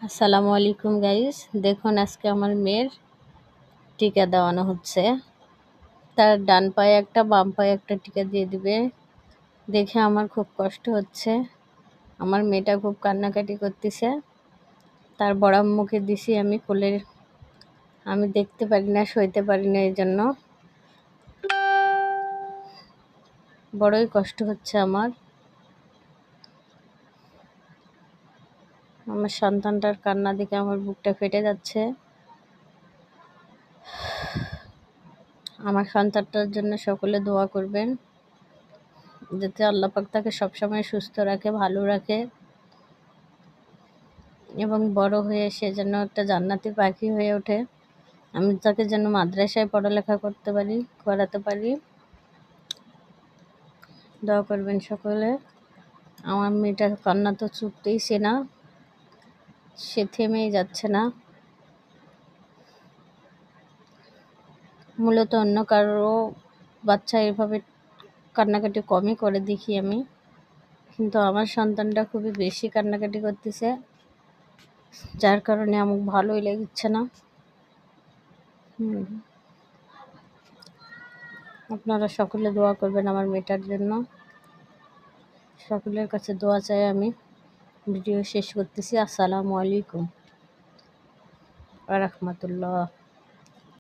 আসসালামু আলাইকুম গাইস, দেখুন আজকে আমার মেয়ের টিকা দেওয়ানো হচ্ছে। তার ডান পায়ে একটা বাম পায়ে একটা টিকা দিয়ে দিবে। দেখে আমার খুব কষ্ট হচ্ছে। আমার মেয়েটা খুব কান্নাকাটি করতেছে। তার বড় আম্মুকে দিছি আমি কোলে। আমি দেখতে পারি না, সইতে পারি না, এই জন্য বড়ই কষ্ট হচ্ছে আমার। আমার সন্তানটার কান্না দেখে আমার বুকটা ফেটে যাচ্ছে। আমার সন্তানটার জন্য সকলে দোয়া করবেন, যাতে আল্লাহ পাক তাকে সবসময় সুস্থ রাখে, ভালো রাখে, এবং বড় হয়ে সে যেন একটা জান্নাতি পাখি হয়ে ওঠে। আমি তাকে যেন মাদ্রাসায় পড়ালেখা করাতে পারি। দোয়া করবেন সকলে। আমার মেয়েটার কান্না তো চুকতেইছে না, সে থেমেই যাচ্ছে না। মূলত অন্য কারো বাচ্চা এভাবে কান্নাকাটি কমই করে দেখি আমি, কিন্তু আমার সন্তানটা খুবই বেশি কান্নাকাটি করতেছে, যার কারণে আমার ভালোই লাগছে না। আপনারা সকলে দোয়া করবেন আমার মেয়েটার জন্য। সকলের কাছে দোয়া চাই আমি। ভিডিও শেষ করতেছি। আসসালামু আলাইকুম ওয়া রাহমাতুল্লাহ।